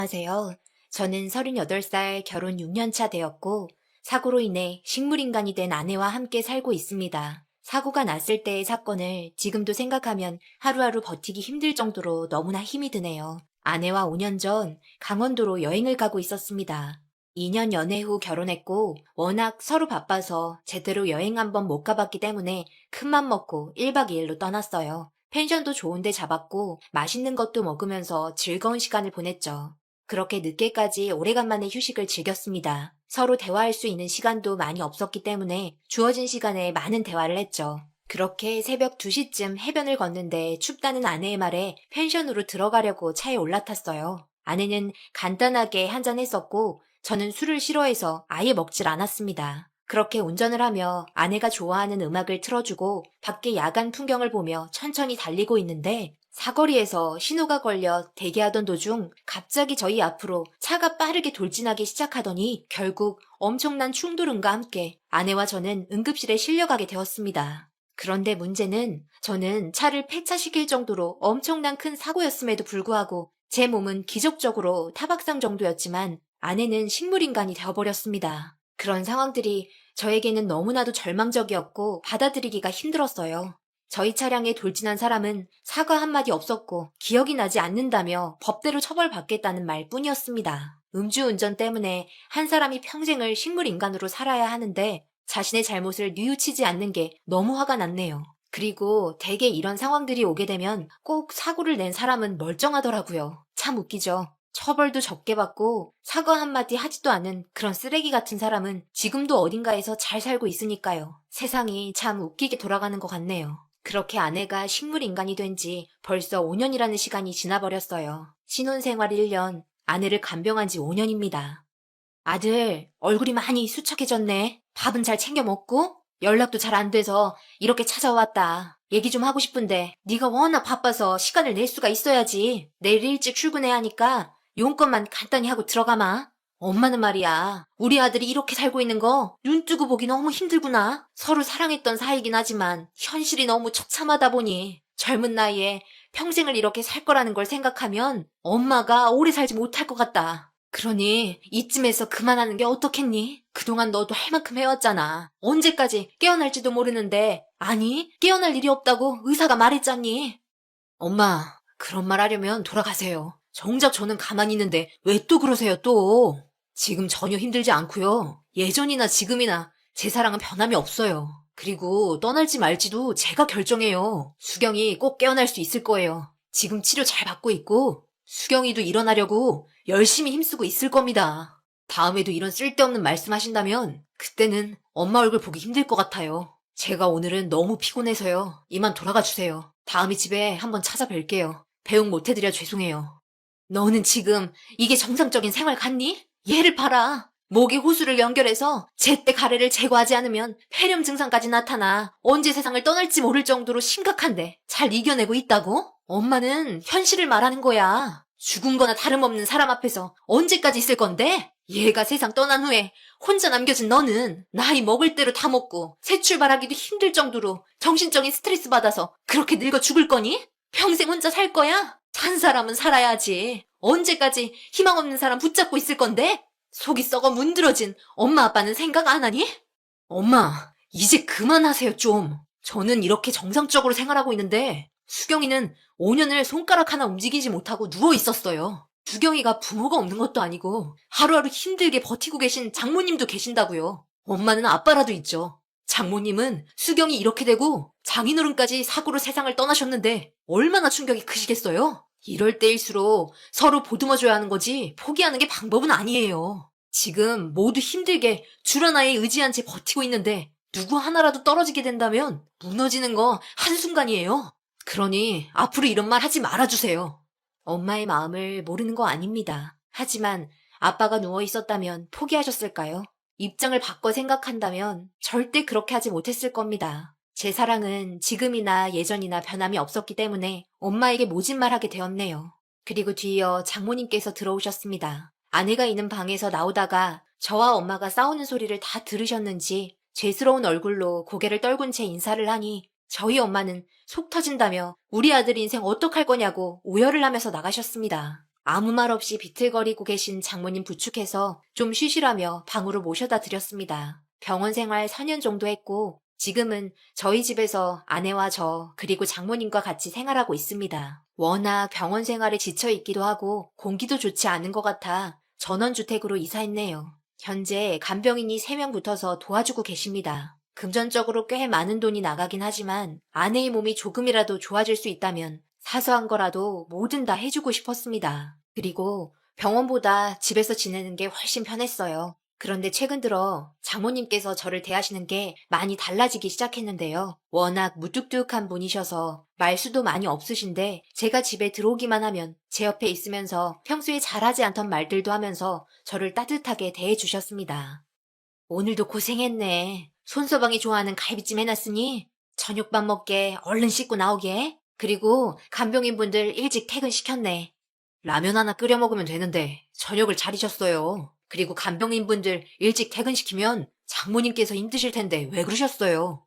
안녕하세요. 저는 38살 결혼 6년 차 되었고, 사고로 인해 식물인간이 된 아내와 함께 살고 있습니다. 사고가 났을 때의 사건을 지금도 생각하면 하루하루 버티기 힘들 정도로 너무나 힘이 드네요. 아내와 5년 전 강원도로 여행을 가고 있었습니다. 2년 연애 후 결혼했고, 워낙 서로 바빠서 제대로 여행 한번 못 가봤기 때문에 큰맘 먹고 1박 2일로 떠났어요. 펜션도 좋은 데 잡았고, 맛있는 것도 먹으면서 즐거운 시간을 보냈죠. 그렇게 늦게까지 오래간만에 휴식을 즐겼습니다. 서로 대화할 수 있는 시간도 많이 없었기 때문에 주어진 시간에 많은 대화를 했죠. 그렇게 새벽 2시쯤 해변을 걷는데 춥다는 아내의 말에 펜션으로 들어가려고 차에 올라탔어요. 아내는 간단하게 한잔 했었고 저는 술을 싫어해서 아예 먹질 않았습니다. 그렇게 운전을 하며 아내가 좋아하는 음악을 틀어주고 밖에 야간 풍경을 보며 천천히 달리고 있는데 사거리에서 신호가 걸려 대기하던 도중 갑자기 저희 앞으로 차가 빠르게 돌진하기 시작하더니 결국 엄청난 충돌음과 함께 아내와 저는 응급실에 실려가게 되었습니다. 그런데 문제는 저는 차를 폐차시킬 정도로 엄청난 큰 사고였음에도 불구하고 제 몸은 기적적으로 타박상 정도였지만 아내는 식물인간이 되어버렸습니다. 그런 상황들이 저에게는 너무나도 절망적이었고 받아들이기가 힘들었어요. 저희 차량에 돌진한 사람은 사과 한마디 없었고 기억이 나지 않는다며 법대로 처벌받겠다는 말뿐이었습니다. 음주운전 때문에 한 사람이 평생을 식물인간으로 살아야 하는데 자신의 잘못을 뉘우치지 않는 게 너무 화가 났네요. 그리고 대개 이런 상황들이 오게 되면 꼭 사고를 낸 사람은 멀쩡하더라고요. 참 웃기죠. 처벌도 적게 받고 사과 한마디 하지도 않은 그런 쓰레기 같은 사람은 지금도 어딘가에서 잘 살고 있으니까요. 세상이 참 웃기게 돌아가는 것 같네요. 그렇게 아내가 식물인간이 된 지 벌써 5년이라는 시간이 지나버렸어요. 신혼생활 1년, 아내를 간병한 지 5년입니다. 아들, 얼굴이 많이 수척해졌네. 밥은 잘 챙겨 먹고? 연락도 잘 안 돼서 이렇게 찾아왔다. 얘기 좀 하고 싶은데 네가 워낙 바빠서 시간을 낼 수가 있어야지. 내일 일찍 출근해야 하니까 용건만 간단히 하고 들어가마. 엄마는 말이야. 우리 아들이 이렇게 살고 있는 거 눈 뜨고 보기 너무 힘들구나. 서로 사랑했던 사이긴 하지만 현실이 너무 처참하다 보니 젊은 나이에 평생을 이렇게 살 거라는 걸 생각하면 엄마가 오래 살지 못할 것 같다. 그러니 이쯤에서 그만하는 게 어떻겠니? 그동안 너도 할 만큼 해왔잖아. 언제까지 깨어날지도 모르는데 아니 깨어날 일이 없다고 의사가 말했잖니. 엄마 그런 말 하려면 돌아가세요. 정작 저는 가만히 있는데 왜 또 그러세요 또. 지금 전혀 힘들지 않고요. 예전이나 지금이나 제 사랑은 변함이 없어요. 그리고 떠날지 말지도 제가 결정해요. 수경이 꼭 깨어날 수 있을 거예요. 지금 치료 잘 받고 있고 수경이도 일어나려고 열심히 힘쓰고 있을 겁니다. 다음에도 이런 쓸데없는 말씀 하신다면 그때는 엄마 얼굴 보기 힘들 것 같아요. 제가 오늘은 너무 피곤해서요. 이만 돌아가 주세요. 다음에 집에 한번 찾아뵐게요. 배웅 못 해드려 죄송해요. 너는 지금 이게 정상적인 생활 같니? 얘를 봐라. 목에 호수를 연결해서 제때 가래를 제거하지 않으면 폐렴 증상까지 나타나 언제 세상을 떠날지 모를 정도로 심각한데 잘 이겨내고 있다고? 엄마는 현실을 말하는 거야. 죽은 거나 다름없는 사람 앞에서 언제까지 있을 건데? 얘가 세상 떠난 후에 혼자 남겨진 너는 나이 먹을 대로 다 먹고 새 출발하기도 힘들 정도로 정신적인 스트레스 받아서 그렇게 늙어 죽을 거니? 평생 혼자 살 거야? 산 사람은 살아야지. 언제까지 희망 없는 사람 붙잡고 있을 건데? 속이 썩어 문드러진 엄마 아빠는 생각 안 하니? 엄마, 이제 그만하세요 좀. 저는 이렇게 정상적으로 생활하고 있는데 수경이는 5년을 손가락 하나 움직이지 못하고 누워 있었어요. 수경이가 부모가 없는 것도 아니고 하루하루 힘들게 버티고 계신 장모님도 계신다고요. 엄마는 아빠라도 있죠. 장모님은 수경이 이렇게 되고 장인어른까지 사고로 세상을 떠나셨는데 얼마나 충격이 크시겠어요? 이럴 때일수록 서로 보듬어줘야 하는 거지 포기하는 게 방법은 아니에요. 지금 모두 힘들게 줄 하나에 의지한 채 버티고 있는데 누구 하나라도 떨어지게 된다면 무너지는 거 한순간이에요. 그러니 앞으로 이런 말 하지 말아주세요. 엄마의 마음을 모르는 거 아닙니다. 하지만 아빠가 누워 있었다면 포기하셨을까요? 입장을 바꿔 생각한다면 절대 그렇게 하지 못했을 겁니다. 제 사랑은 지금이나 예전이나 변함이 없었기 때문에 엄마에게 모진 말하게 되었네요. 그리고 뒤이어 장모님께서 들어오셨습니다. 아내가 있는 방에서 나오다가 저와 엄마가 싸우는 소리를 다 들으셨는지 죄스러운 얼굴로 고개를 떨군 채 인사를 하니 저희 엄마는 속 터진다며 우리 아들 인생 어떡할 거냐고 오열을 하면서 나가셨습니다. 아무 말 없이 비틀거리고 계신 장모님 부축해서 좀 쉬시라며 방으로 모셔다 드렸습니다. 병원 생활 4년 정도 했고 지금은 저희 집에서 아내와 저 그리고 장모님과 같이 생활하고 있습니다. 워낙 병원 생활에 지쳐 있기도 하고 공기도 좋지 않은 것 같아 전원주택으로 이사했네요. 현재 간병인이 3명 붙어서 도와주고 계십니다. 금전적으로 꽤 많은 돈이 나가긴 하지만 아내의 몸이 조금이라도 좋아질 수 있다면 사소한 거라도 뭐든 다 해주고 싶었습니다. 그리고 병원보다 집에서 지내는 게 훨씬 편했어요. 그런데 최근 들어 장모님께서 저를 대하시는 게 많이 달라지기 시작했는데요. 워낙 무뚝뚝한 분이셔서 말수도 많이 없으신데 제가 집에 들어오기만 하면 제 옆에 있으면서 평소에 잘하지 않던 말들도 하면서 저를 따뜻하게 대해주셨습니다. 오늘도 고생했네. 손서방이 좋아하는 갈비찜 해놨으니 저녁밥 먹게 얼른 씻고 나오게. 그리고 간병인분들 일찍 퇴근시켰네. 라면 하나 끓여 먹으면 되는데 저녁을 차리셨어요. 그리고 간병인분들 일찍 퇴근시키면 장모님께서 힘드실 텐데 왜 그러셨어요?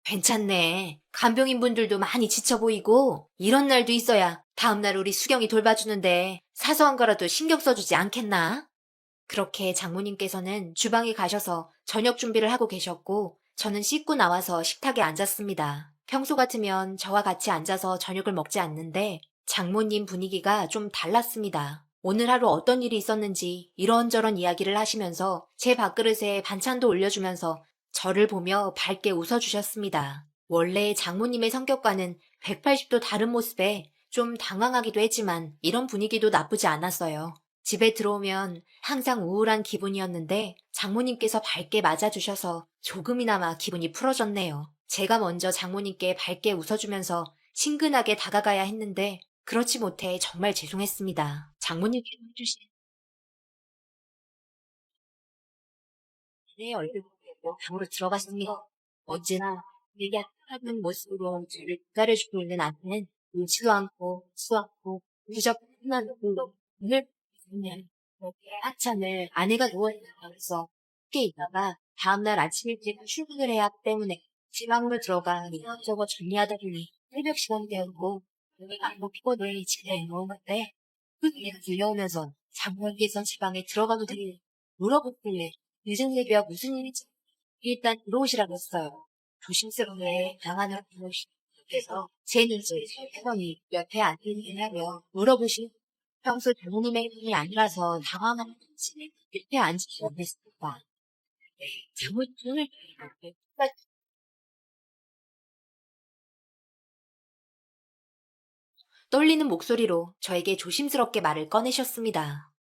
괜찮네. 간병인분들도 많이 지쳐 보이고 이런 날도 있어야 다음날 우리 수경이 돌봐주는데 사소한 거라도 신경 써주지 않겠나? 그렇게 장모님께서는 주방에 가셔서 저녁 준비를 하고 계셨고 저는 씻고 나와서 식탁에 앉았습니다. 평소 같으면 저와 같이 앉아서 저녁을 먹지 않는데 장모님 분위기가 좀 달랐습니다. 오늘 하루 어떤 일이 있었는지 이런저런 이야기를 하시면서 제 밥그릇에 반찬도 올려주면서 저를 보며 밝게 웃어주셨습니다. 원래 장모님의 성격과는 180도 다른 모습에 좀 당황하기도 했지만 이런 분위기도 나쁘지 않았어요. 집에 들어오면 항상 우울한 기분이었는데 장모님께서 밝게 맞아주셔서 조금이나마 기분이 풀어졌네요. 제가 먼저 장모님께 밝게 웃어주면서 친근하게 다가가야 했는데 그렇지 못해 정말 죄송했습니다. 장모님께서 해주신 내 얼굴 보고 방으로 들어갔습니다. 언제나 내게 하는 모습으로 저를 기다려주고 있는 아내는 눈치도 않고 수없고 무적 흔한 눈으로 눈을 보면 한참을 아내가 누워있는 방에서 함께 있다가 다음날 아침 일찍 출근을 해야 하기 때문에 지방으로 들어가 이것저것 정리하다 보니 새벽 시간이 되었고 내가 너무 피곤해 집에 누웠는데 그 소리가 들려오면서 장모님께서 지방에 들어가도 되니 물어보길래 늦은 새벽 무슨 일인지 일단 들어오시라고 했어요. 조심스럽게 방 안으로 들어오시는 분께서 제 눈을 살펴보니 옆에 앉으시냐며 물어보시 평소 장모님의 분이 아니라서 당황한 건지 옆에 앉으시라고 했습니다. 장모님 눈을 떨리는 목소리로 저에게 조심스럽게 말을 꺼내셨습니다.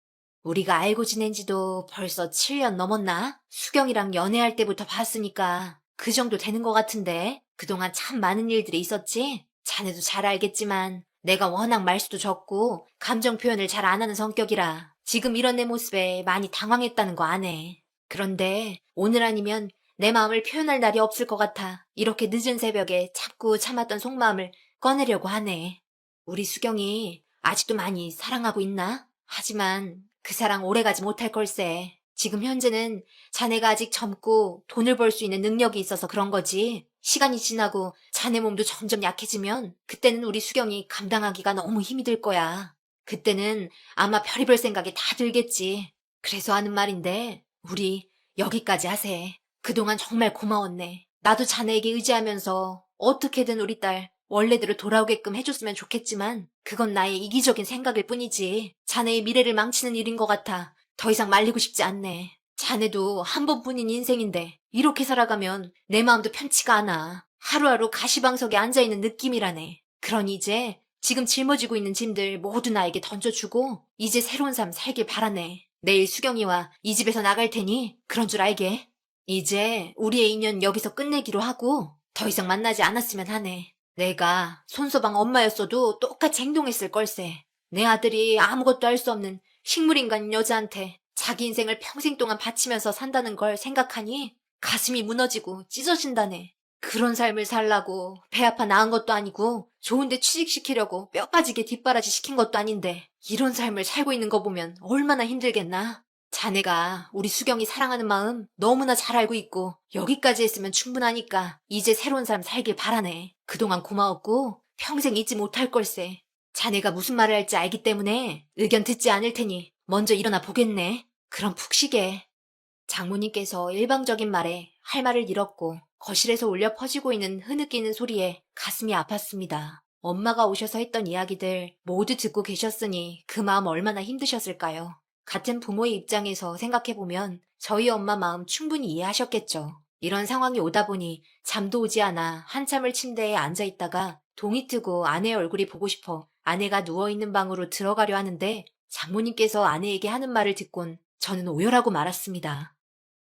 우리가 알고 지낸 지도 벌써 7년 넘었나? 수경이랑 연애할 때부터 봤으니까 그 정도 되는 것 같은데 그동안 참 많은 일들이 있었지? 자네도 잘 알겠지만 내가 워낙 말수도 적고 감정 표현을 잘 안 하는 성격이라 지금 이런 내 모습에 많이 당황했다는 거 아네. 그런데 오늘 아니면 내 마음을 표현할 날이 없을 것 같아 이렇게 늦은 새벽에 참고 참았던 속마음을 꺼내려고 하네. 우리 수경이 아직도 많이 사랑하고 있나? 하지만 그 사랑 오래가지 못할 걸세. 지금 현재는 자네가 아직 젊고 돈을 벌 수 있는 능력이 있어서 그런 거지. 시간이 지나고 자네 몸도 점점 약해지면 그때는 우리 수경이 감당하기가 너무 힘이 들 거야. 그때는 아마 별의별 생각이 다 들겠지. 그래서 하는 말인데 우리 여기까지 하세. 그동안 정말 고마웠네. 나도 자네에게 의지하면서 어떻게든 우리 딸 원래대로 돌아오게끔 해줬으면 좋겠지만 그건 나의 이기적인 생각일 뿐이지. 자네의 미래를 망치는 일인 것 같아 더 이상 말리고 싶지 않네. 자네도 한 번뿐인 인생인데 이렇게 살아가면 내 마음도 편치가 않아. 하루하루 가시방석에 앉아있는 느낌이라네. 그러니 이제 지금 짊어지고 있는 짐들 모두 나에게 던져주고 이제 새로운 삶 살길 바라네. 내일 수경이와 이 집에서 나갈 테니 그런 줄 알게. 이제 우리의 인연 여기서 끝내기로 하고 더 이상 만나지 않았으면 하네. 내가 손서방 엄마였어도 똑같이 행동했을 걸세. 내 아들이 아무것도 할 수 없는 식물인간인 여자한테 자기 인생을 평생 동안 바치면서 산다는 걸 생각하니 가슴이 무너지고 찢어진다네. 그런 삶을 살라고 배 아파 낳은 것도 아니고 좋은데 취직시키려고 뼈 빠지게 뒷바라지 시킨 것도 아닌데 이런 삶을 살고 있는 거 보면 얼마나 힘들겠나. 자네가 우리 수경이 사랑하는 마음 너무나 잘 알고 있고 여기까지 했으면 충분하니까 이제 새로운 삶 살길 바라네. 그동안 고마웠고 평생 잊지 못할 걸세. 자네가 무슨 말을 할지 알기 때문에 의견 듣지 않을 테니 먼저 일어나 보겠네. 그럼 푹 쉬게. 장모님께서 일방적인 말에 할 말을 잃었고 거실에서 울려 퍼지고 있는 흐느끼는 소리에 가슴이 아팠습니다. 엄마가 오셔서 했던 이야기들 모두 듣고 계셨으니 그 마음 얼마나 힘드셨을까요? 같은 부모의 입장에서 생각해보면 저희 엄마 마음 충분히 이해하셨겠죠. 이런 상황이 오다 보니 잠도 오지 않아 한참을 침대에 앉아있다가 동이 트고 아내의 얼굴이 보고 싶어 아내가 누워있는 방으로 들어가려 하는데 장모님께서 아내에게 하는 말을 듣곤 저는 오열하고 말았습니다.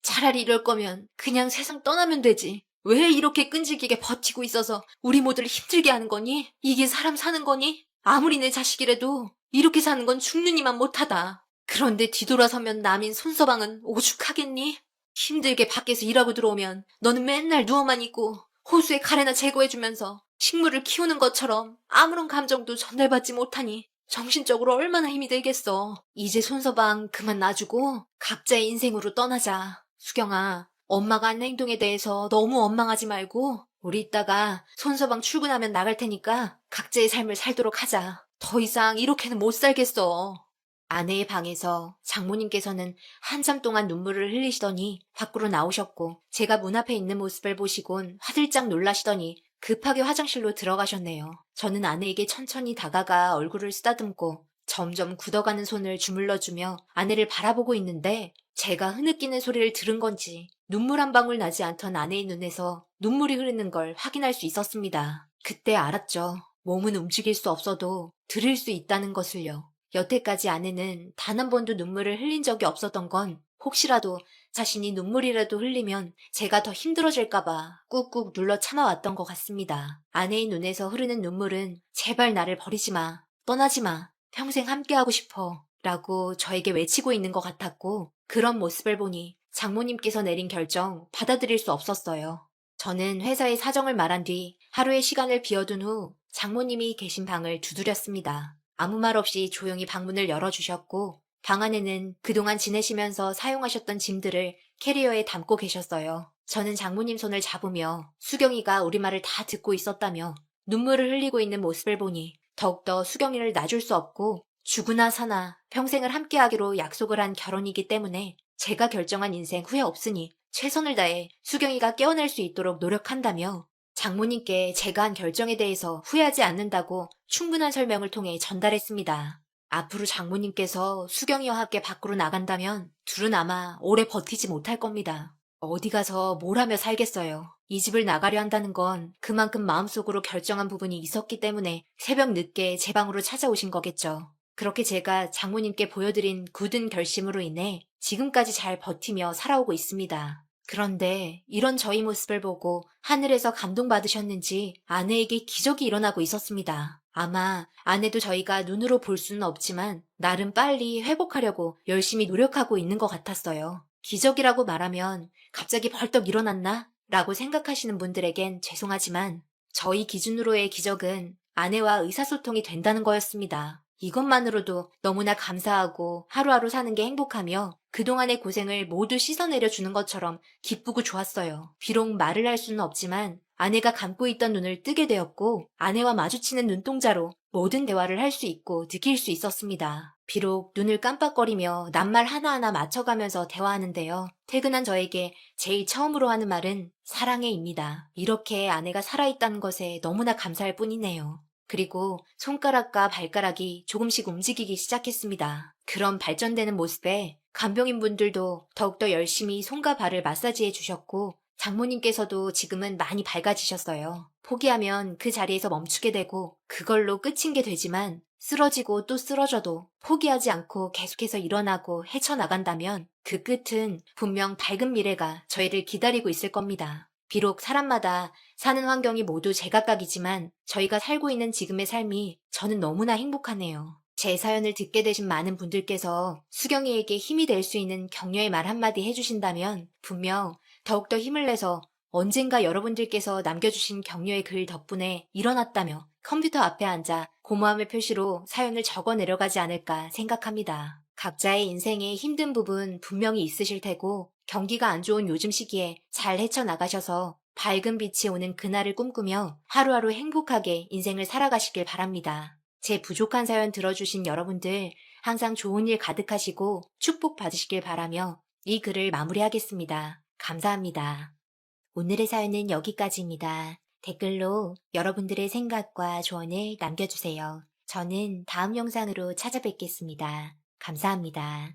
차라리 이럴 거면 그냥 세상 떠나면 되지. 왜 이렇게 끈질기게 버티고 있어서 우리 모두를 힘들게 하는 거니? 이게 사람 사는 거니? 아무리 내 자식이라도 이렇게 사는 건 죽느니만 못하다. 그런데 뒤돌아서면 남인 손서방은 오죽하겠니? 힘들게 밖에서 일하고 들어오면 너는 맨날 누워만 있고 호수에 가래나 제거해주면서 식물을 키우는 것처럼 아무런 감정도 전달받지 못하니 정신적으로 얼마나 힘이 들겠어. 이제 손서방 그만 놔주고 각자의 인생으로 떠나자. 수경아, 엄마가 하는 행동에 대해서 너무 원망하지 말고 우리 이따가 손서방 출근하면 나갈 테니까 각자의 삶을 살도록 하자. 더 이상 이렇게는 못 살겠어. 아내의 방에서 장모님께서는 한참 동안 눈물을 흘리시더니 밖으로 나오셨고 제가 문 앞에 있는 모습을 보시곤 화들짝 놀라시더니 급하게 화장실로 들어가셨네요. 저는 아내에게 천천히 다가가 얼굴을 쓰다듬고 점점 굳어가는 손을 주물러주며 아내를 바라보고 있는데 제가 흐느끼는 소리를 들은 건지 눈물 한 방울 나지 않던 아내의 눈에서 눈물이 흐르는 걸 확인할 수 있었습니다. 그때 알았죠. 몸은 움직일 수 없어도 들을 수 있다는 것을요. 여태까지 아내는 단 한 번도 눈물을 흘린 적이 없었던 건 혹시라도 자신이 눈물이라도 흘리면 제가 더 힘들어질까봐 꾹꾹 눌러 참아왔던 것 같습니다. 아내의 눈에서 흐르는 눈물은 제발 나를 버리지 마, 떠나지 마, 평생 함께하고 싶어 라고 저에게 외치고 있는 것 같았고 그런 모습을 보니 장모님께서 내린 결정 받아들일 수 없었어요. 저는 회사의 사정을 말한 뒤 하루의 시간을 비워둔 후 장모님이 계신 방을 두드렸습니다. 아무 말 없이 조용히 방문을 열어주셨고 방 안에는 그동안 지내시면서 사용하셨던 짐들을 캐리어에 담고 계셨어요. 저는 장모님 손을 잡으며 수경이가 우리 말을 다 듣고 있었다며 눈물을 흘리고 있는 모습을 보니 더욱더 수경이를 놔줄 수 없고 죽으나 사나 평생을 함께하기로 약속을 한 결혼이기 때문에 제가 결정한 인생 후회 없으니 최선을 다해 수경이가 깨어날 수 있도록 노력한다며 장모님께 제가 한 결정에 대해서 후회하지 않는다고 충분한 설명을 통해 전달했습니다. 앞으로 장모님께서 수경이와 함께 밖으로 나간다면 둘은 아마 오래 버티지 못할 겁니다. 어디 가서 뭘 하며 살겠어요. 이 집을 나가려 한다는 건 그만큼 마음속으로 결정한 부분이 있었기 때문에 새벽 늦게 제 방으로 찾아오신 거겠죠. 그렇게 제가 장모님께 보여드린 굳은 결심으로 인해 지금까지 잘 버티며 살아오고 있습니다. 그런데 이런 저희 모습을 보고 하늘에서 감동받으셨는지 아내에게 기적이 일어나고 있었습니다. 아마 아내도 저희가 눈으로 볼 수는 없지만 나름 빨리 회복하려고 열심히 노력하고 있는 것 같았어요. 기적이라고 말하면 갑자기 벌떡 일어났나? 라고 생각하시는 분들에겐 죄송하지만 저희 기준으로의 기적은 아내와 의사소통이 된다는 거였습니다. 이것만으로도 너무나 감사하고 하루하루 사는 게 행복하며 그동안의 고생을 모두 씻어내려 주는 것처럼 기쁘고 좋았어요. 비록 말을 할 수는 없지만 아내가 감고 있던 눈을 뜨게 되었고 아내와 마주치는 눈동자로 모든 대화를 할 수 있고 느낄 수 있었습니다. 비록 눈을 깜빡거리며 낱말 하나하나 맞춰가면서 대화하는데요. 퇴근한 저에게 제일 처음으로 하는 말은 사랑해입니다. 이렇게 아내가 살아있다는 것에 너무나 감사할 뿐이네요. 그리고 손가락과 발가락이 조금씩 움직이기 시작했습니다. 그런 발전되는 모습에 간병인 분들도 더욱더 열심히 손과 발을 마사지해 주셨고 장모님께서도 지금은 많이 밝아지셨어요. 포기하면 그 자리에서 멈추게 되고 그걸로 끝인 게 되지만 쓰러지고 또 쓰러져도 포기하지 않고 계속해서 일어나고 헤쳐나간다면 그 끝은 분명 밝은 미래가 저희를 기다리고 있을 겁니다. 비록 사람마다 사는 환경이 모두 제각각이지만 저희가 살고 있는 지금의 삶이 저는 너무나 행복하네요. 제 사연을 듣게 되신 많은 분들께서 수경이에게 힘이 될 수 있는 격려의 말 한마디 해주신다면 분명 더욱더 힘을 내서 언젠가 여러분들께서 남겨주신 격려의 글 덕분에 일어났다며 컴퓨터 앞에 앉아 고마움의 표시로 사연을 적어 내려가지 않을까 생각합니다. 각자의 인생에 힘든 부분 분명히 있으실 테고 경기가 안 좋은 요즘 시기에 잘 헤쳐나가셔서 밝은 빛이 오는 그날을 꿈꾸며 하루하루 행복하게 인생을 살아가시길 바랍니다. 제 부족한 사연 들어주신 여러분들 항상 좋은 일 가득하시고 축복 받으시길 바라며 이 글을 마무리하겠습니다. 감사합니다. 오늘의 사연은 여기까지입니다. 댓글로 여러분들의 생각과 조언을 남겨주세요. 저는 다음 영상으로 찾아뵙겠습니다. 감사합니다.